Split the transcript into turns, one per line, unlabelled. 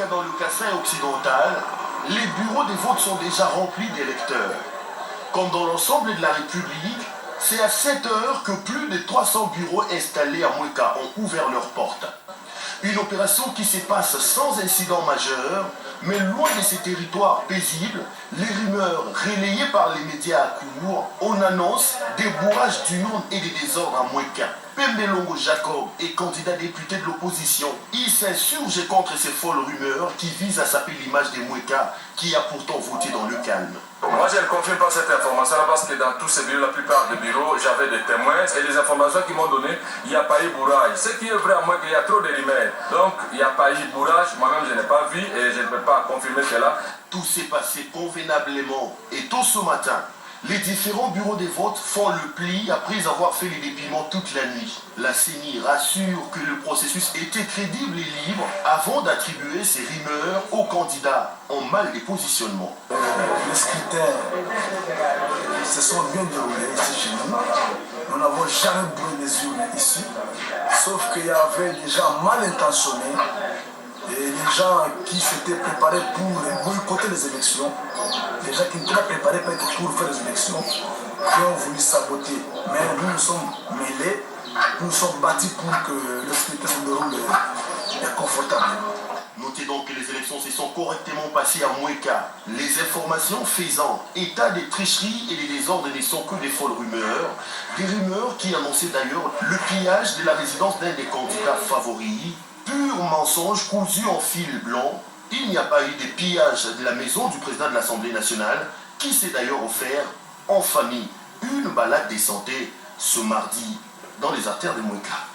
Mouéka dans le Kassaï occidental, les bureaux des votes sont déjà remplis d'électeurs. Comme dans l'ensemble de la République, c'est à 7 heures que plus de 300 bureaux installés à Mouéka ont ouvert leurs portes. Une opération qui se passe sans incident majeur, mais loin de ces territoires paisibles, les rumeurs relayées par les médias à court, on annonce des bourrages d'urnes et des désordres à Mouéka. Pembe Longo Jacob est candidat député de l'opposition. Il s'insurge contre ces folles rumeurs qui visent à saper l'image des Mouéka qui a pourtant voté dans le calme.
Moi, je ne confirme pas cette information parce que dans tous ces bureaux, la plupart des bureaux, j'avais des témoins et les informations qu'ils m'ont données, il n'y a pas eu bourrage. Ce qui est vrai à moi, qu'il y a trop de rumeurs. Donc, il n'y a pas eu bourrage. Moi-même, je n'ai pas vu et je ne peux pas confirmer cela.
Tout s'est passé convenablement et tôt ce matin, les différents bureaux des votes font le pli après avoir fait les dépouillements toute la nuit. La CENI rassure que le processus était crédible et libre avant d'attribuer ces rumeurs aux candidats en mal des positionnements.
Les scrutins se sont bien déroulés ici chez nous. Nous n'avons jamais brûlé les urnes ici, sauf qu'il y avait des gens mal intentionnés et des gens qui s'étaient préparés pour boycotter les élections, des gens qui n'étaient pas préparés pour faire les élections, qui ont voulu saboter. Mais nous nous sommes mêlés, nous nous sommes battus pour que le scrutin se déroule confortablement.
Notez donc que les élections se sont correctement passées à Mouéka. Les informations faisant état des tricheries et des désordres ne sont que des folles rumeurs. Des rumeurs qui annonçaient d'ailleurs le pillage de la résidence d'un des candidats favoris. Pur mensonge cousu en fil blanc. Il n'y a pas eu de pillage de la maison du président de l'Assemblée nationale qui s'est d'ailleurs offert en famille une balade de santé ce mardi dans les artères de Mouéka.